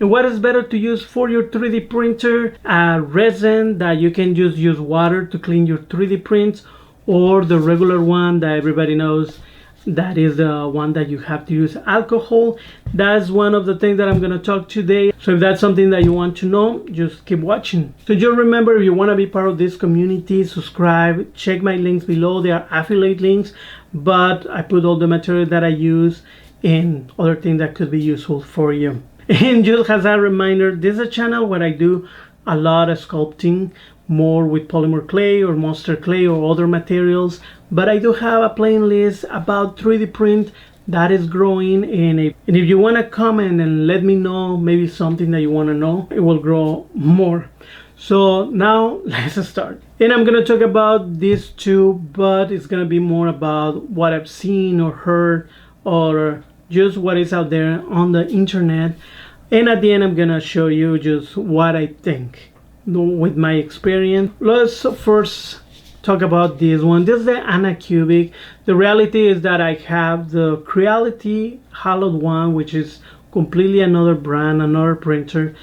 And what is better to use for your 3D printer? Resin, that you can just use water to clean your 3D prints, or the regular one that everybody knows, that is the one that you have to use alcohol. That's one of the things that I'm going to talk today. So if that's something that you want to know, just keep watching. So just remember, if you want to be part of this community, subscribe, check my links below. They are affiliate links, but I put all the material that I use and other things that could be useful for you. And just as a reminder, this is a channel where I do a lot of sculpting, more with polymer clay or monster clay or other materials, but I do have a playlist about 3D print that is growing, and if you want to comment and let me know maybe something that you want to know, it will grow more. So now let's start. And I'm going to talk about these two, but it's going to be more about what I've seen or heard, or just what is out there on the internet. And at the end, I'm going to show you just what I think with my experience. Let's first talk about this one. This is the Anacubic. The reality is that I have the Creality hollowed one, which is completely another brand, another printer.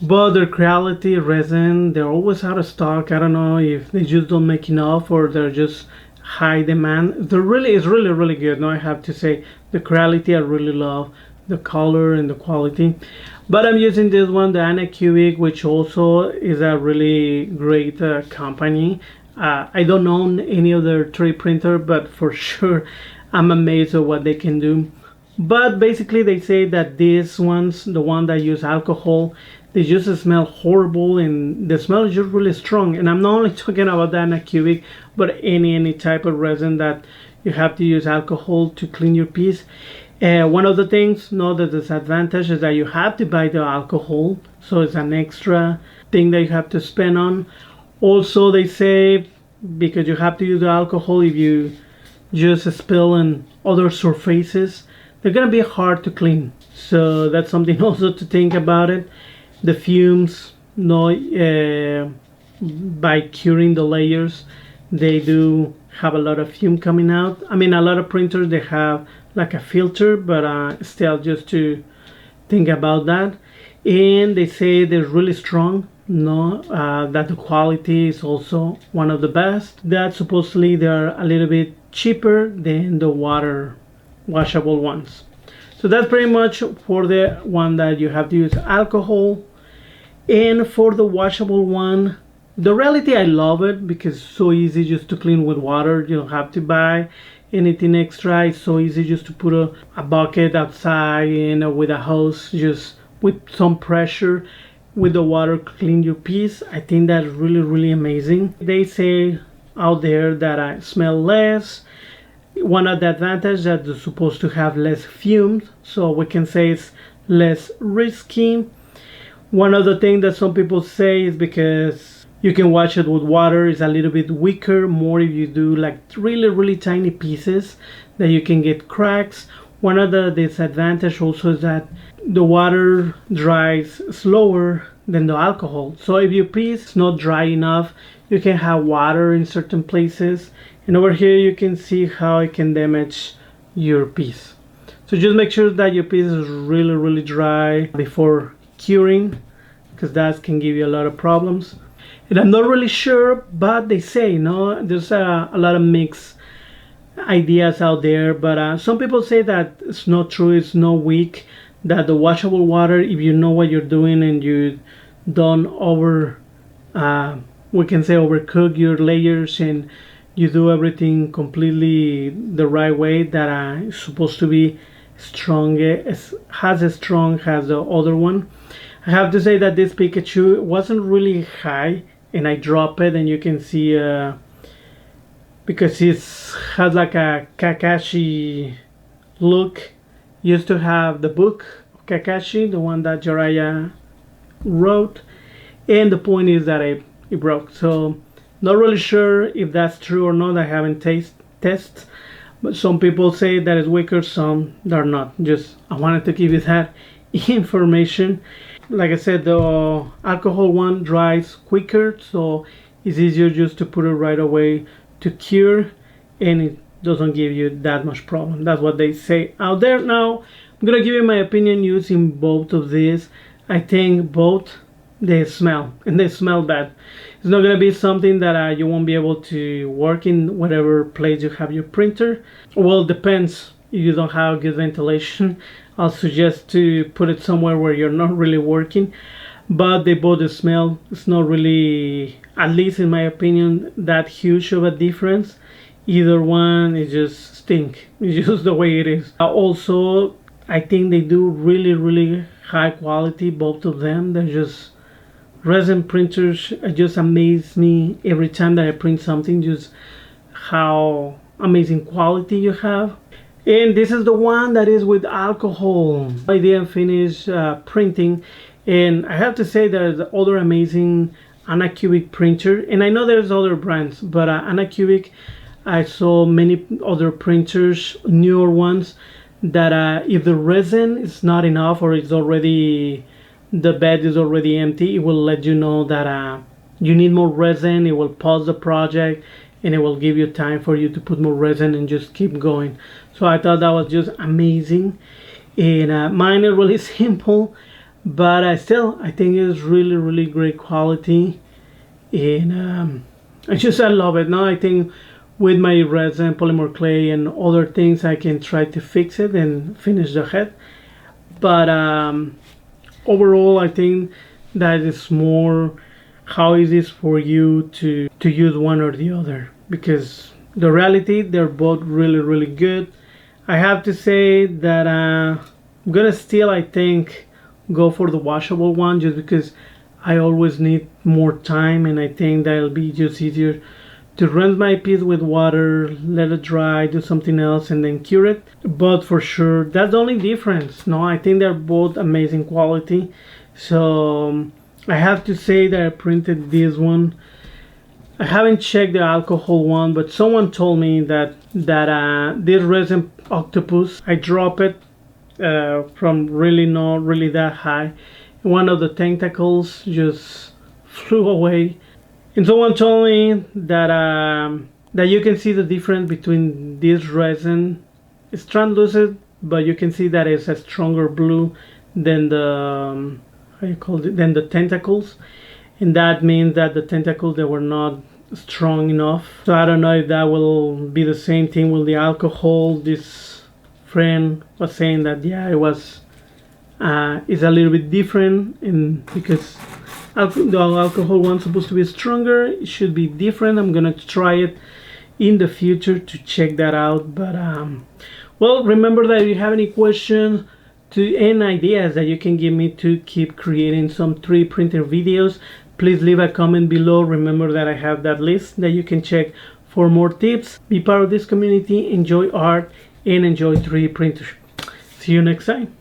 But the Creality Resin, they're always out of stock. I don't know if they just don't make enough or they're just high demand. It's really good. No, I have to say, the Creality I really love the color and the quality. But I'm using this one, the Anacubic, which also is a really great company. I don't own any other 3D printer, but for sure I'm amazed at what they can do. But basically they say that these ones, the one that use alcohol, they just smell horrible, and the smell is just really strong. And I'm not only talking about the Anacubic, but any type of resin that you have to use alcohol to clean your piece. One of the things, the disadvantage is that you have to buy the alcohol, so it's an extra thing that you have to spend on. Also, they say because you have to use the alcohol, if you just spill on other surfaces, they're gonna be hard to clean. So that's something also to think about it. The fumes, by curing the layers, they do have a lot of fume coming out. I mean, a lot of printers, they have like a filter, but still, just to think about that. And they say they're really strong, that the quality is also one of the best, that supposedly they're a little bit cheaper than the washable ones. So that's pretty much for the one that you have to use alcohol. And for the washable one, the reality, I love it because it's so easy just to clean with water. You don't have to buy anything extra. It's so easy just to put a bucket outside and with a hose, just with some pressure with the water, clean your piece. I think that's really amazing. They say out there that I smell less. One of the advantages that they're supposed to have less fumes, so we can say it's less risky. One of the things that some people say is because you can wash it with water, is a little bit weaker, more if you do like really tiny pieces that you can get cracks. One of the disadvantages also is that the water dries slower than the alcohol. So if your piece is not dry enough, you can have water in certain places. And over here you can see how it can damage your piece. So just make sure that your piece is really dry before curing, because that can give you a lot of problems. And I'm not really sure, but they say, there's a lot of mixed ideas out there, but some people say that it's not true, it's not weak, that the washable water, if you know what you're doing and you don't we can say overcook your layers, and you do everything completely the right way, that is supposed to be strong, as strong as the other one. I have to say that this Pikachu wasn't really high, and I dropped it, and you can see because it has like a Kakashi look. Used to have the book of Kakashi, the one that Jiraiya wrote, and the point is that it broke. So not really sure if that's true or not. I haven't tested, but some people say that it's weaker, some are not. Just I wanted to give you that information. Like I said, the alcohol one dries quicker, so it's easier just to put it right away to cure, and it doesn't give you that much problem. That's what they say out there. Now I'm gonna give you my opinion using both of these. I think both, they smell, and they smell bad. It's not gonna be something that you won't be able to work in whatever place you have your printer. Well, depends. If you don't have good ventilation, I'll suggest to put it somewhere where you're not really working. But they both smell. It's not really, at least in my opinion, that huge of a difference. Either one is just stink. It's just the way it is. Also, I think they do really high quality, both of them. They're just, resin printers just amaze me every time that I print something, just how amazing quality you have. And this is the one that is with alcohol. I didn't finish printing, and I have to say there's other amazing Anacubic printer, and I know there's other brands, but Anacubic, I saw many other printers, newer ones, that if the resin is not enough or it's already, the bed is already empty, it will let you know that you need more resin. It will pause the project and it will give you time for you to put more resin and just keep going. So I thought that was just amazing. And mine is really simple, but I think it's really great quality. And I love it. Now I think with my resin, polymer clay, and other things, I can try to fix it and finish the head. But overall, I think that it's more how is this for you to use one or the other, because the reality, they're both really good. I have to say that I'm gonna still, I think, go for the washable one, just because I always need more time, and I think that'll be just easier to rinse my piece with water, let it dry, do something else, and then cure it. But for sure, that's the only difference. No, I think they're both amazing quality. So I have to say that I printed this one. I haven't checked the alcohol one, but someone told me that this resin octopus, I drop it from really not really that high. One of the tentacles just flew away. And someone told me that you can see the difference between this resin. It's translucent, but you can see that it's a stronger blue than the than the tentacles, and that means that the tentacles, they were not strong enough. So I don't know if that will be the same thing with the alcohol. This friend was saying that yeah, it was it's a little bit different, and because the alcohol one's supposed to be stronger, it should be different. I'm gonna try it in the future to check that out. But well, remember that if you have any questions and ideas that you can give me to keep creating some 3D printer videos, please leave a comment below. Remember that I have that list that you can check for more tips. Be part of this community, enjoy art, and enjoy 3D printers. See you next time.